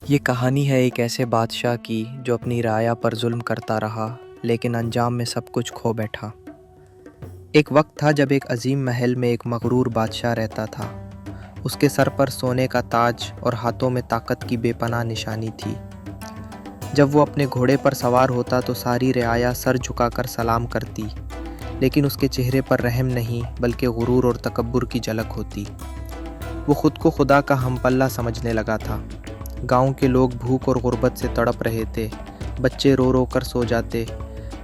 یہ کہانی ہے ایک ایسے بادشاہ کی جو اپنی رعایا پر ظلم کرتا رہا لیکن انجام میں سب کچھ کھو بیٹھا۔ ایک وقت تھا جب ایک عظیم محل میں ایک مغرور بادشاہ رہتا تھا۔ اس کے سر پر سونے کا تاج اور ہاتھوں میں طاقت کی بے پناہ نشانی تھی۔ جب وہ اپنے گھوڑے پر سوار ہوتا تو ساری رعایا سر جھکا کر سلام کرتی، لیکن اس کے چہرے پر رحم نہیں بلکہ غرور اور تکبر کی جھلک ہوتی۔ وہ خود کو خدا کا ہم پلہ سمجھنے لگا تھا۔ گاؤں کے لوگ بھوک اور غربت سے تڑپ رہے تھے، بچے رو رو کر سو جاتے،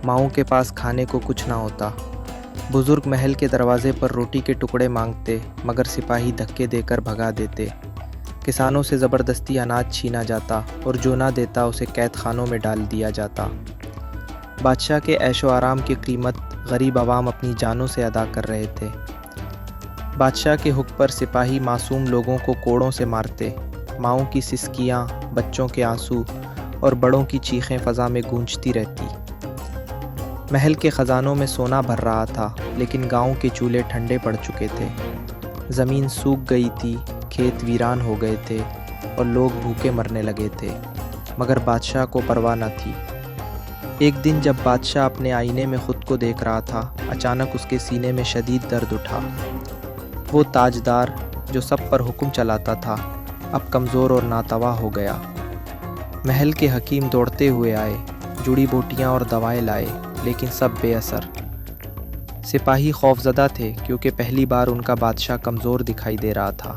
ماؤں کے پاس کھانے کو کچھ نہ ہوتا۔ بزرگ محل کے دروازے پر روٹی کے ٹکڑے مانگتے مگر سپاہی دھکے دے کر بھگا دیتے۔ کسانوں سے زبردستی اناج چھینا جاتا اور جو نہ دیتا اسے قید خانوں میں ڈال دیا جاتا۔ بادشاہ کے عیش و آرام کی قیمت غریب عوام اپنی جانوں سے ادا کر رہے تھے۔ بادشاہ کے حکم پر سپاہی معصوم لوگوں کو کوڑوں سے مارتے، ماؤں کی سسکیاں، بچوں کے آنسو اور بڑوں کی چیخیں فضا میں گونجتی رہتی۔ محل کے خزانوں میں سونا بھر رہا تھا لیکن گاؤں کے چولہے ٹھنڈے پڑ چکے تھے۔ زمین سوکھ گئی تھی، کھیت ویران ہو گئے تھے اور لوگ بھوکے مرنے لگے تھے، مگر بادشاہ کو پرواہ نہ تھی۔ ایک دن جب بادشاہ اپنے آئینے میں خود کو دیکھ رہا تھا، اچانک اس کے سینے میں شدید درد اٹھا۔ وہ تاجدار جو سب پر حکم چلاتا تھا اب کمزور اور ناتواں ہو گیا۔ محل کے حکیم دوڑتے ہوئے آئے، جڑی بوٹیاں اور دوائیں لائے، لیکن سب بے اثر۔ سپاہی خوفزدہ تھے کیونکہ پہلی بار ان کا بادشاہ کمزور دکھائی دے رہا تھا۔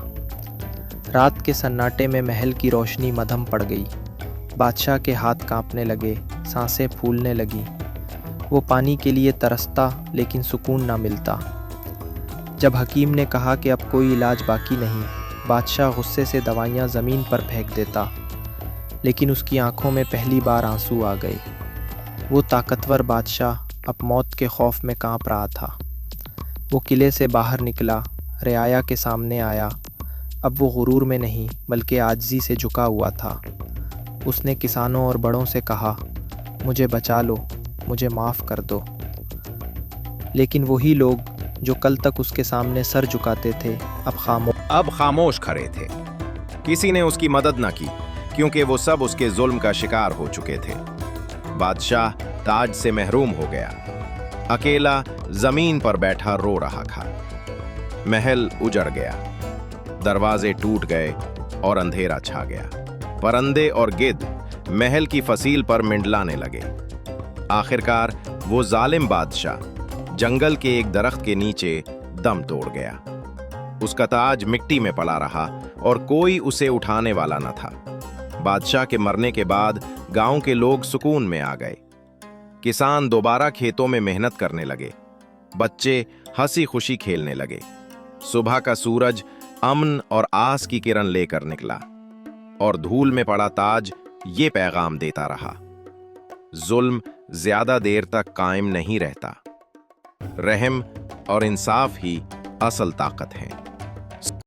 رات کے سناٹے میں محل کی روشنی مدھم پڑ گئی۔ بادشاہ کے ہاتھ کانپنے لگے، سانسیں پھولنے لگیں۔ وہ پانی کے لیے ترستا لیکن سکون نہ ملتا۔ جب حکیم نے کہا کہ اب کوئی علاج باقی نہیں، بادشاہ غصے سے دوائیاں زمین پر پھینک دیتا، لیکن اس کی آنکھوں میں پہلی بار آنسو آ گئے۔ وہ طاقتور بادشاہ اب موت کے خوف میں کانپ رہا تھا۔ وہ قلعے سے باہر نکلا، رعایا کے سامنے آیا۔ اب وہ غرور میں نہیں بلکہ عاجزی سے جھکا ہوا تھا۔ اس نے کسانوں اور بڑوں سے کہا، مجھے بچا لو، مجھے معاف کر دو۔ لیکن وہی لوگ جو کل تک اس کے سامنے سر جھکاتے تھے اب خاموش کھڑے تھے۔ کسی نے اس کی مدد نہ کی کیونکہ وہ سب اس کے ظلم کا شکار ہو چکے تھے۔ بادشاہ تاج سے محروم ہو گیا، اکیلا زمین پر بیٹھا رو رہا تھا۔ محل اجڑ گیا، دروازے ٹوٹ گئے اور اندھیرا چھا گیا۔ پرندے اور گدھ محل کی فصیل پر منڈلانے لگے۔ آخرکار وہ ظالم بادشاہ جنگل کے ایک درخت کے نیچے دم توڑ گیا۔ اس کا تاج مٹی میں پڑا رہا اور کوئی اسے اٹھانے والا نہ تھا۔ بادشاہ کے مرنے کے بعد گاؤں کے لوگ سکون میں آ گئے۔ کسان دوبارہ کھیتوں میں محنت کرنے لگے، بچے ہنسی خوشی کھیلنے لگے۔ صبح کا سورج امن اور آس کی کرن لے کر نکلا، اور دھول میں پڑا تاج یہ پیغام دیتا رہا، ظلم زیادہ دیر تک قائم نہیں رہتا، رحم اور انصاف ہی اصل طاقت ہے۔